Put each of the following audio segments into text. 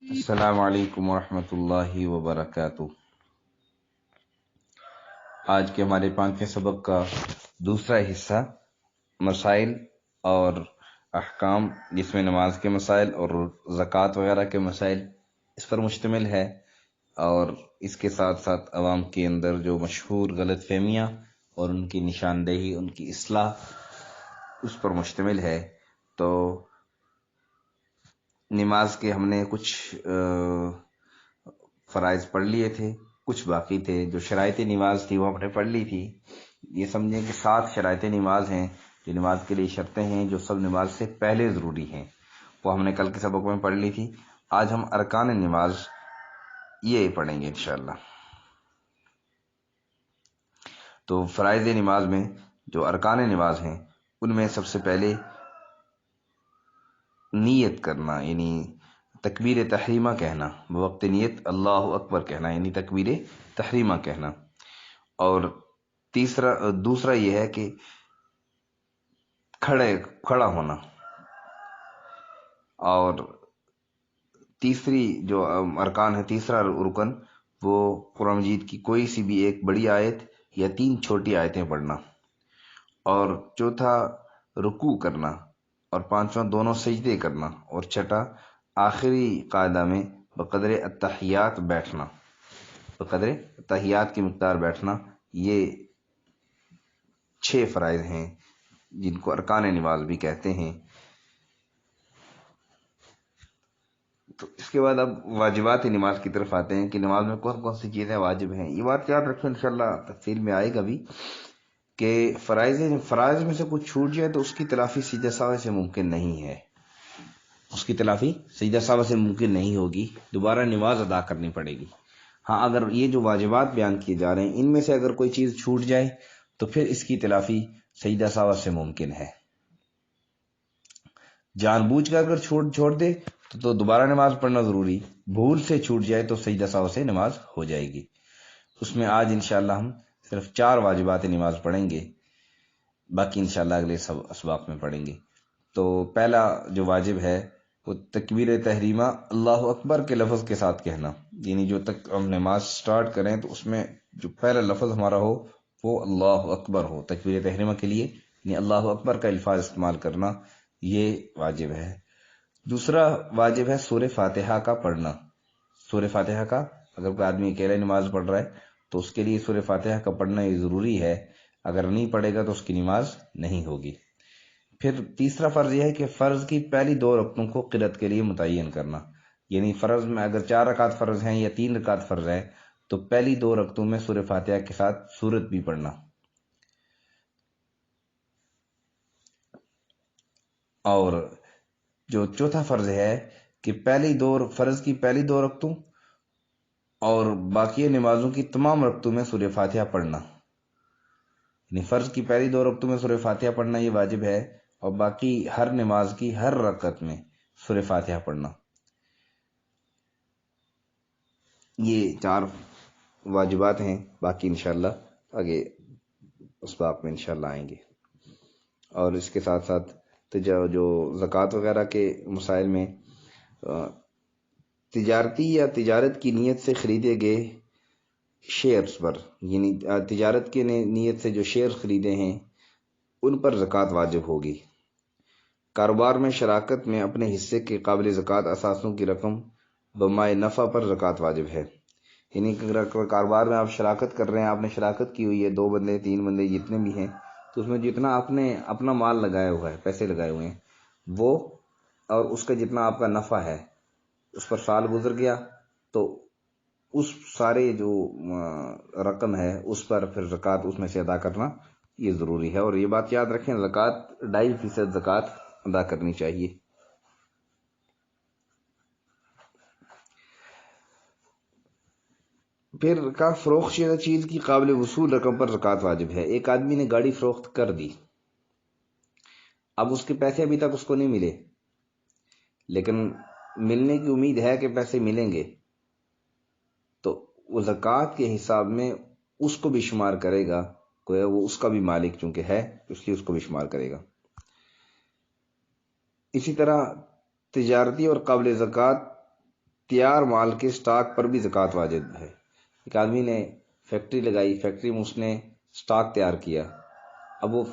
السلام علیکم ورحمۃ اللہ وبرکاتہ۔ آج کے ہمارے 5ویں سبق کا دوسرا حصہ مسائل اور احکام، جس میں نماز کے مسائل اور زکوٰۃ وغیرہ کے مسائل اس پر مشتمل ہے، اور اس کے ساتھ ساتھ عوام کے اندر جو مشہور غلط فہمیاں اور ان کی نشاندہی، ان کی اصلاح اس پر مشتمل ہے۔ تو نماز کے ہم نے کچھ فرائض پڑھ لیے تھے، کچھ باقی تھے۔ جو شرائط نماز تھی وہ ہم نے پڑھ لی تھی۔ یہ سمجھیں کہ 7 شرائط نماز ہیں جو نماز کے لیے شرطیں ہیں، جو سب نماز سے پہلے ضروری ہیں، وہ ہم نے کل کے سبق میں پڑھ لی تھی۔ آج ہم ارکان نماز یہ پڑھیں گے انشاءاللہ۔ تو فرائض نماز میں جو ارکان نماز ہیں ان میں سب سے پہلے نیت کرنا، یعنی تکبیر تحریمہ کہنا، بوقت نیت اللہ اکبر کہنا، یعنی تکبیر تحریمہ کہنا۔ اور دوسرا یہ ہے کہ کھڑا ہونا۔ اور تیسری جو ارکان ہے، تیسرا رکن، وہ قرآن مجید کی کوئی سی بھی ایک بڑی آیت یا 3 چھوٹی آیتیں پڑھنا۔ اور چوتھا رکوع کرنا، اور 5واں دونوں سجدے کرنا، اور چھٹا آخری قاعدہ میں بقدر التحیات بیٹھنا، بقدر التحیات کی مقدار بیٹھنا۔ یہ 6 فرائض ہیں جن کو ارکان نماز بھی کہتے ہیں۔ تو اس کے بعد اب واجبات نماز کی طرف آتے ہیں کہ نماز میں کون کون سی چیزیں واجب ہیں۔ یہ بات یاد رکھیں، انشاءاللہ تفصیل میں آئے گا بھی، کہ فرائض میں سے کچھ چھوٹ جائے تو اس کی تلافی سجدہ سہو سے ممکن نہیں ہے، اس کی تلافی سجدہ سہو سے ممکن نہیں ہوگی، دوبارہ نماز ادا کرنی پڑے گی۔ ہاں، اگر یہ جو واجبات بیان کیے جا رہے ہیں ان میں سے اگر کوئی چیز چھوٹ جائے تو پھر اس کی تلافی سجدہ سہو سے ممکن ہے۔ جان بوجھ کر اگر چھوڑ دے تو دوبارہ نماز پڑھنا ضروری، بھول سے چھوٹ جائے تو سجدہ سہو سے نماز ہو جائے گی۔ اس میں آج انشاءاللہ ہم صرف 4 واجبات نماز پڑھیں گے، باقی انشاءاللہ اگلے سب اسباق میں پڑھیں گے۔ تو پہلا جو واجب ہے وہ تکبیر تحریمہ اللہ اکبر کے لفظ کے ساتھ کہنا، یعنی جو تک ہم نماز سٹارٹ کریں تو اس میں جو پہلا لفظ ہمارا ہو وہ اللہ اکبر ہو۔ تکبیر تحریمہ کے لیے یعنی اللہ اکبر کا الفاظ استعمال کرنا، یہ واجب ہے۔ دوسرا واجب ہے سورہ فاتحہ کا پڑھنا۔ سورہ فاتحہ کا اگر کوئی آدمی اکیلے نماز پڑھ رہا ہے تو اس کے لیے سورہ فاتحہ کا پڑھنا یہ ضروری ہے، اگر نہیں پڑھے گا تو اس کی نماز نہیں ہوگی۔ پھر تیسرا فرض یہ ہے کہ فرض کی پہلی 2 رکعتوں کو قرات کے لیے متعین کرنا، یعنی فرض میں اگر 4 رکعت فرض ہیں یا 3 رکعت فرض ہے تو پہلی 2 رکعتوں میں سورہ فاتحہ کے ساتھ سورت بھی پڑھنا۔ اور جو چوتھا فرض ہے کہ فرض کی پہلی 2 رکعتوں اور باقی نمازوں کی تمام رکعتوں میں سورہ فاتحہ پڑھنا، یعنی فرض کی پہلی 2 رکعتوں میں سورہ فاتحہ پڑھنا یہ واجب ہے، اور باقی ہر نماز کی ہر رکعت میں سورہ فاتحہ پڑھنا۔ یہ 4 واجبات ہیں، باقی انشاءاللہ آگے اسباق میں انشاءاللہ آئیں گے۔ اور اس کے ساتھ ساتھ جو زکوٰۃ وغیرہ کے مسائل میں تجارتی یا تجارت کی نیت سے خریدے گئے شیئرز پر، یعنی تجارت کی نیت سے جو شیئر خریدے ہیں ان پر زکوٰۃ واجب ہوگی۔ کاروبار میں شراکت میں اپنے حصے کے قابل زکوٰۃ اثاثوں کی رقم بمائے نفع پر زکوٰۃ واجب ہے، یعنی کاروبار میں آپ شراکت کر رہے ہیں، آپ نے شراکت کی ہوئی ہے، 2 بندے 3 بندے جتنے بھی ہیں، تو اس میں جتنا آپ نے اپنا مال لگایا ہوا ہے، پیسے لگائے ہوئے ہیں وہ، اور اس کا جتنا آپ کا نفع ہے، اس پر سال گزر گیا تو اس سارے جو رقم ہے اس پر پھر زکوٰۃ اس میں سے ادا کرنا یہ ضروری ہے۔ اور یہ بات یاد رکھیں، زکوٰۃ 2.5% زکوٰۃ ادا کرنی چاہیے۔ پھر کا فروخت شدہ چیز کی قابل وصول رقم پر زکوٰۃ واجب ہے۔ ایک آدمی نے گاڑی فروخت کر دی، اب اس کے پیسے ابھی تک اس کو نہیں ملے، لیکن ملنے کی امید ہے کہ پیسے ملیں گے، تو وہ زکوٰۃ کے حساب میں اس کو بھی شمار کرے گا، کوئی وہ اس کا بھی مالک چونکہ ہے اس لیے اس کو بھی شمار کرے گا۔ اسی طرح تجارتی اور قابل زکوٰۃ تیار مال کے سٹاک پر بھی زکوٰۃ واجب ہے۔ ایک آدمی نے فیکٹری لگائی، فیکٹری میں اس نے سٹاک تیار کیا، اب وہ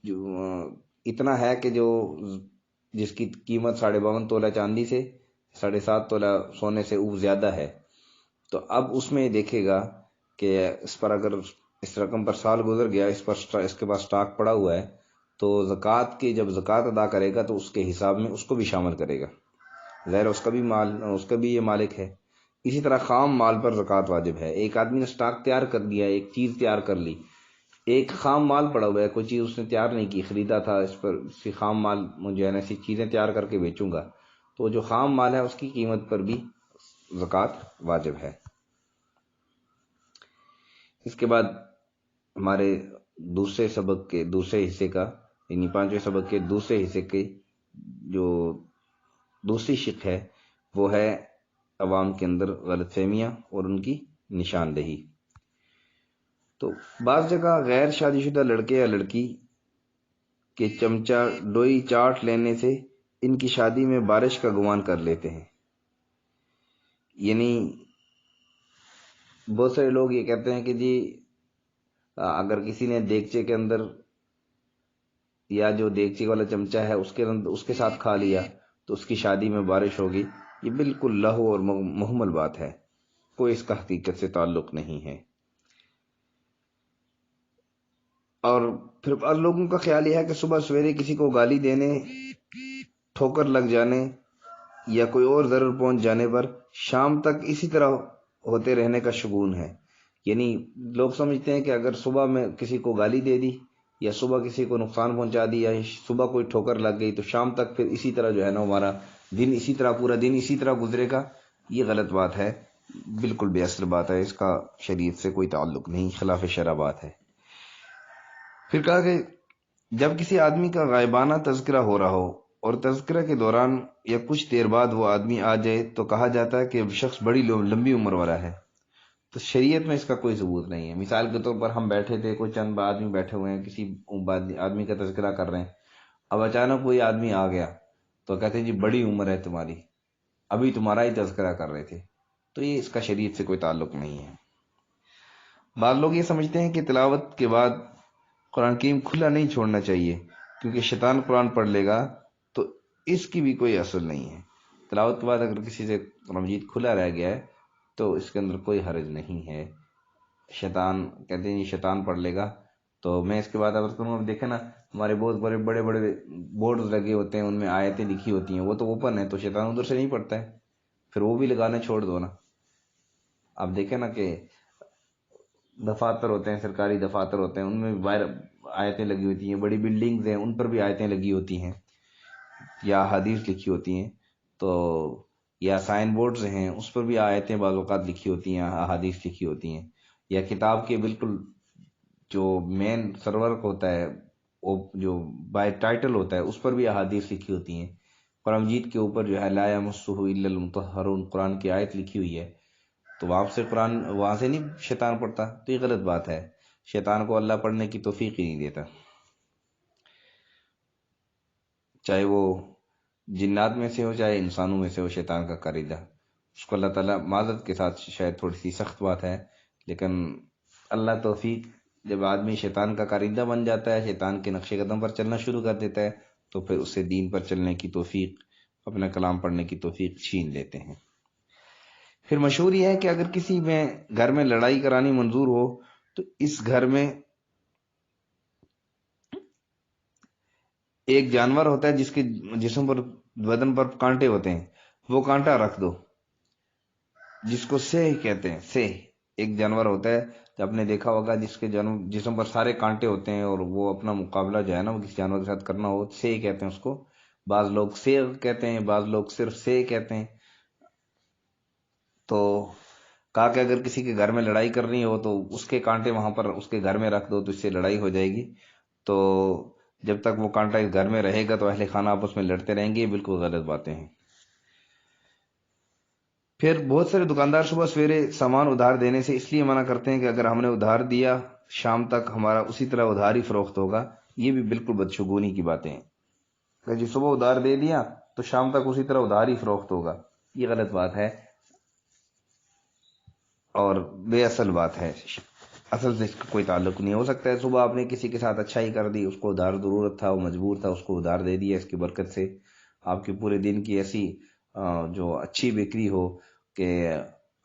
جو اتنا ہے کہ جو جس کی قیمت 52.5 تولہ چاندی سے 7.5 تولہ سونے سے وہ زیادہ ہے، تو اب اس میں دیکھے گا کہ اس پر اگر اس رقم پر سال گزر گیا، اس کے پاس سٹاک پڑا ہوا ہے، تو زکوٰۃ کی جب زکوٰۃ ادا کرے گا تو اس کے حساب میں اس کو بھی شامل کرے گا، ظاہر اس کا بھی یہ مالک ہے۔ اسی طرح خام مال پر زکوٰۃ واجب ہے۔ ایک آدمی نے سٹاک تیار کر دیا، ایک چیز تیار کر لی، ایک خام مال پڑا ہوا ہے، کوئی چیز اس نے تیار نہیں کی، خریدا تھا، اس پر اسی خام مال مجھے ایسی چیزیں تیار کر کے بیچوں گا، تو جو خام مال ہے اس کی قیمت پر بھی زکوٰۃ واجب ہے۔ اس کے بعد ہمارے دوسرے سبق کے دوسرے حصے کا، یعنی 5ویں سبق کے دوسرے حصے کے جو دوسری شق ہے وہ ہے عوام کے اندر غلط فہمیاں اور ان کی نشاندہی۔ تو بعض جگہ غیر شادی شدہ لڑکے یا لڑکی کے چمچہ ڈوئی چاٹ لینے سے ان کی شادی میں بارش کا گمان کر لیتے ہیں، یعنی بہت سارے لوگ یہ کہتے ہیں کہ جی اگر کسی نے دیگچے کے اندر یا جو دیگچے والا چمچہ ہے اس کے ساتھ کھا لیا تو اس کی شادی میں بارش ہوگی، یہ بالکل لہو اور محمل بات ہے، کوئی اس کا حقیقت سے تعلق نہیں ہے۔ اور پھر بعض لوگوں کا خیال یہ ہے کہ صبح سویرے کسی کو گالی دینے، ٹھوکر لگ جانے یا کوئی اور ضرر پہنچ جانے پر شام تک اسی طرح ہوتے رہنے کا شگون ہے، یعنی لوگ سمجھتے ہیں کہ اگر صبح میں کسی کو گالی دے دی یا صبح کسی کو نقصان پہنچا دی یا صبح کوئی ٹھوکر لگ گئی تو شام تک پھر اسی طرح جو ہے نا ہمارا دن اسی طرح پورا دن اسی طرح گزرے گا، یہ غلط بات ہے، بالکل بے اثر بات ہے، اس کا شریعت سے کوئی تعلق نہیں، خلاف شرع بات ہے۔ پھر کہا کہ جب کسی آدمی کا غائبانہ تذکرہ ہو رہا ہو اور تذکرہ کے دوران یا کچھ دیر بعد وہ آدمی آ جائے تو کہا جاتا ہے کہ شخص بڑی لمبی عمر والا ہے، تو شریعت میں اس کا کوئی ثبوت نہیں ہے۔ مثال کے طور پر ہم بیٹھے تھے، کوئی چند آدمی بیٹھے ہوئے ہیں، کسی آدمی کا تذکرہ کر رہے ہیں، اب اچانک کوئی آدمی آ گیا تو کہتے ہیں جی بڑی عمر ہے تمہاری، ابھی تمہارا ہی تذکرہ کر رہے تھے، تو یہ اس کا شریعت سے کوئی تعلق نہیں ہے۔ بعض لوگ یہ سمجھتے ہیں کہ تلاوت کے بعد قرآن کریم کھلا نہیں چھوڑنا چاہیے کیونکہ شیطان قرآن پڑھ لے گا، تو اس کی بھی کوئی اصل نہیں ہے۔ تلاوت کے بعد اگر کسی سے قرآن مجید کھلا رہ گیا ہے تو اس کے اندر کوئی حرج نہیں ہے۔ شیطان کہتے ہیں شیطان پڑھ لے گا، تو میں اس کے بعد عرض کروں گا، دیکھیں نا ہمارے بہت بڑے بڑے بورڈز لگے ہوتے ہیں، ان میں آیتیں لکھی ہوتی ہیں، وہ تو اوپن ہے، تو شیطان ادھر سے نہیں پڑھتا ہے، پھر وہ بھی لگانا چھوڑ دو نا۔ آپ دیکھیں نا کہ دفاتر ہوتے ہیں، سرکاری دفاتر ہوتے ہیں، ان میں باہر آیتیں لگی ہوتی ہیں، بڑی بلڈنگز ہیں ان پر بھی آیتیں لگی ہوتی ہیں یا حدیث لکھی ہوتی ہیں، تو یا سائن بورڈز ہیں اس پر بھی آیتیں بعض اوقات لکھی ہوتی ہیں، احادیث لکھی ہوتی ہیں، یا کتاب کے بالکل جو مین سرورق ہوتا ہے، جو بائی ٹائٹل ہوتا ہے، اس پر بھی احادیث لکھی ہوتی ہیں۔ قرآن مجید کے اوپر جو ہے لا یمسہ الا المطہرون قرآن کی آیت لکھی ہوئی ہے، تو وہاں سے نہیں شیطان پڑھتا، تو یہ غلط بات ہے، شیطان کو اللہ پڑھنے کی توفیق ہی نہیں دیتا، چاہے وہ جنات میں سے ہو چاہے انسانوں میں سے ہو، شیطان کا قریدہ اس کو اللہ تعالیٰ معذرت کے ساتھ، شاید تھوڑی سی سخت بات ہے لیکن اللہ توفیق، جب آدمی شیطان کا قریدہ بن جاتا ہے، شیطان کے نقش قدم پر چلنا شروع کر دیتا ہے، تو پھر اسے دین پر چلنے کی توفیق، اپنا کلام پڑھنے کی توفیق چھین لیتے ہیں۔ پھر مشہور یہ ہے کہ اگر کسی میں گھر میں لڑائی کرانی منظور ہو تو اس گھر میں ایک جانور ہوتا ہے جس کے جسم پر بدن پر کانٹے ہوتے ہیں، وہ کانٹا رکھ دو، جس کو سہ کہتے ہیں۔ سہ ایک جانور ہوتا ہے، آپ نے دیکھا ہوگا جس کے جسم پر سارے کانٹے ہوتے ہیں اور وہ اپنا مقابلہ جو ہے نا وہ کسی جانور کے ساتھ کرنا ہو، سہ کہتے ہیں اس کو، بعض لوگ سیر کہتے ہیں، بعض لوگ صرف سہ کہتے ہیں۔ تو کہا کہ اگر کسی کے گھر میں لڑائی کرنی ہو تو اس کے کانٹے وہاں پر اس کے گھر میں رکھ دو، تو اس سے لڑائی ہو جائے گی، تو جب تک وہ کانٹا اس گھر میں رہے گا تو اہل خانہ آپس میں لڑتے رہیں گے، یہ بالکل غلط باتیں ہیں۔ پھر بہت سارے دکاندار صبح سویرے سامان ادھار دینے سے اس لیے منع کرتے ہیں کہ اگر ہم نے ادھار دیا شام تک ہمارا اسی طرح ادھار ہی فروخت ہوگا، یہ بھی بالکل بدشگونی کی باتیں ہیں کہ جی صبح ادھار دے دیا تو شام تک اسی طرح ادھار ہی فروخت ہوگا، یہ غلط بات ہے اور بے اصل بات ہے، اصل سے اس کا کوئی تعلق نہیں۔ ہو سکتا ہے صبح آپ نے کسی کے ساتھ اچھائی کر دی، اس کو ادھار ضرورت تھا، وہ مجبور تھا، اس کو ادھار دے دیا، اس کی برکت سے آپ کے پورے دن کی ایسی جو اچھی بکری ہو کہ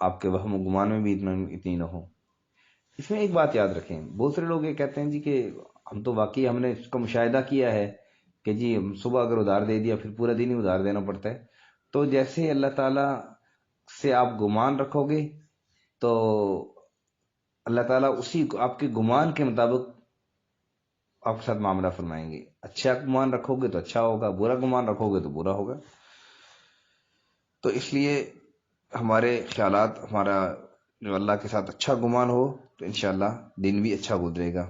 آپ کے وہم و گمان میں بھی اتنی نہ ہو۔ اس میں ایک بات یاد رکھیں، بہت سے لوگ یہ کہتے ہیں جی کہ ہم تو واقعی ہم نے اس کا مشاہدہ کیا ہے کہ جی صبح اگر ادھار دے دیا پھر پورا دن ہی ادھار دینا پڑتا ہے۔ تو جیسے اللہ تعالیٰ سے آپ گمان رکھو گے تو اللہ تعالیٰ اسی آپ کے گمان کے مطابق آپ کے ساتھ معاملہ فرمائیں گے۔ اچھا گمان رکھو گے تو اچھا ہوگا، برا گمان رکھو گے تو برا ہوگا۔ تو اس لیے ہمارے خیالات، ہمارا جو اللہ کے ساتھ اچھا گمان ہو تو انشاءاللہ دن بھی اچھا گزرے گا۔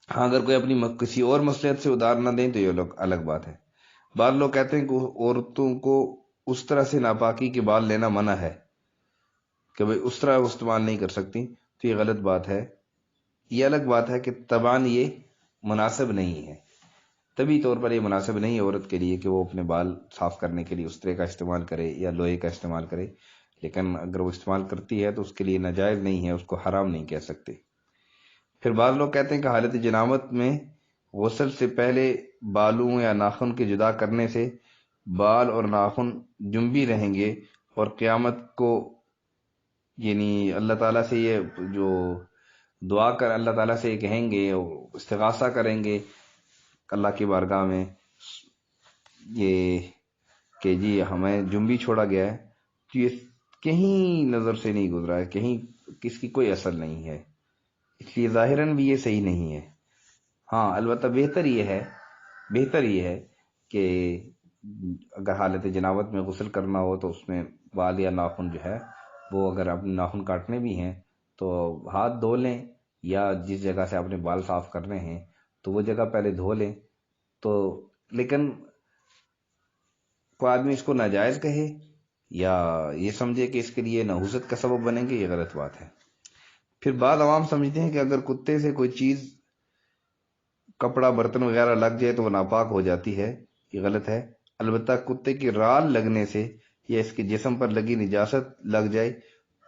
ہاں اگر کوئی اپنی کسی اور مصلحت سے ادھار نہ دیں تو یہ لوگ الگ بات ہے۔ بعض لوگ کہتے ہیں کہ عورتوں کو اس طرح سے ناپاکی کے بال لینا منع ہے کہ بھئی اس طرح وہ استعمال نہیں کر سکتی، تو یہ غلط بات ہے۔ یہ الگ بات ہے کہ طبعاً یہ مناسب نہیں ہے، طبی طور پر یہ مناسب نہیں ہے عورت کے لیے کہ وہ اپنے بال صاف کرنے کے لیے اس طرح کا استعمال کرے یا لوہے کا استعمال کرے، لیکن اگر وہ استعمال کرتی ہے تو اس کے لیے ناجائز نہیں ہے، اس کو حرام نہیں کہہ سکتے۔ پھر بعض لوگ کہتے ہیں کہ حالت جنابت میں غسل سے پہلے بالوں یا ناخن کے جدا کرنے سے بال اور ناخن جنبی رہیں گے اور قیامت کو یعنی اللہ تعالیٰ سے یہ جو دعا کر اللہ تعالیٰ سے یہ کہیں گے، استغاثہ کریں گے اللہ کی بارگاہ میں یہ کہ جی ہمیں جنبی چھوڑا گیا ہے، تو یہ کہیں نظر سے نہیں گزرا ہے، کہیں کس کی کوئی اثر نہیں ہے، اس لیے ظاہراً بھی یہ صحیح نہیں ہے۔ ہاں البتہ بہتر یہ ہے کہ اگر حالت جنابت میں غسل کرنا ہو تو اس میں بال یا ناخن جو ہے وہ اگر اپنے ناخن کاٹنے بھی ہیں تو ہاتھ دھو لیں، یا جس جگہ سے آپ نے بال صاف کرنے ہیں تو وہ جگہ پہلے دھو لیں۔ تو لیکن کوئی آدمی اس کو ناجائز کہے یا یہ سمجھے کہ اس کے لیے نحوست کا سبب بنیں گے، یہ غلط بات ہے۔ پھر بعض عوام سمجھتے ہیں کہ اگر کتے سے کوئی چیز، کپڑا، برتن وغیرہ لگ جائے تو وہ ناپاک ہو جاتی ہے، یہ غلط ہے۔ البتہ کتے کی رال لگنے سے یا اس کے جسم پر لگی نجاست لگ جائے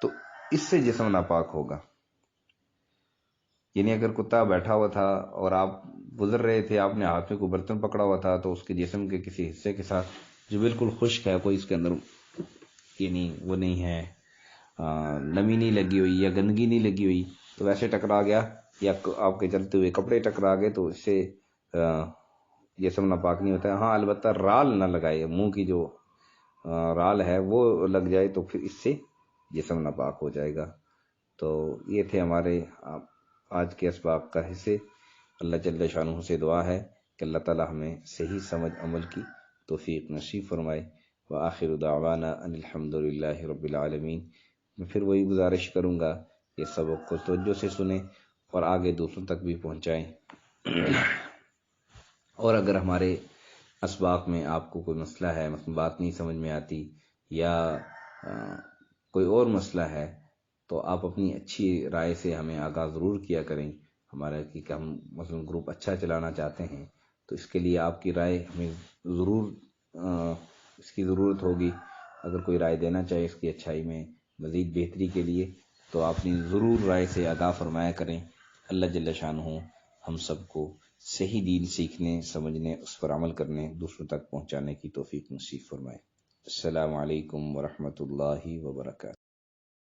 تو اس سے جسم ناپاک ہوگا۔ یعنی اگر کتا بیٹھا ہوا تھا اور آپ گزر رہے تھے، آپ نے ہاتھ میں کوئی برتن پکڑا ہوا تھا تو اس کے جسم کے کسی حصے کے ساتھ جو بالکل خشک ہے، کوئی اس کے اندر یعنی وہ نہیں ہے، نمی نہیں لگی ہوئی یا گندگی نہیں لگی ہوئی، تو ویسے ٹکرا گیا یا آپ کے چلتے ہوئے کپڑے ٹکرا گئے تو اس سے جسم ناپاک نہیں ہوتا ہے۔ ہاں البتہ رال نہ لگائے، منہ کی جو رال ہے وہ لگ جائے تو پھر اس سے جسم ناپاک ہو جائے گا۔ تو یہ تھے ہمارے آج کے اسباق کا حصے۔ اللہ جل شانہ سے دعا ہے کہ اللہ تعالی ہمیں صحیح سمجھ عمل کی توفیق نصیب فرمائے۔ وآخر دعوانا ان الحمدللہ رب العالمین۔ میں پھر وہی گزارش کروں گا کہ سبق کو توجہ سے سنیں اور آگے دوسروں تک بھی پہنچائیں۔ اور اگر ہمارے اسباق میں آپ کو کوئی مسئلہ ہے، مثلا بات نہیں سمجھ میں آتی یا کوئی اور مسئلہ ہے تو آپ اپنی اچھی رائے سے ہمیں آگاہ ضرور کیا کریں ہمارا، کہ ہم مثلا گروپ اچھا چلانا چاہتے ہیں تو اس کے لیے آپ کی رائے ہمیں ضرور اس کی ضرورت ہوگی۔ اگر کوئی رائے دینا چاہے اس کی اچھائی میں مزید بہتری کے لیے تو آپ اپنی ضرور رائے سے آگاہ فرمایا کریں۔ اللہ جل شانہ ہم سب کو صحیح دین سیکھنے، سمجھنے، اس پر عمل کرنے، دوسروں تک پہنچانے کی توفیق نصیب فرمائے۔ السلام علیکم ورحمۃ اللہ وبرکاتہ۔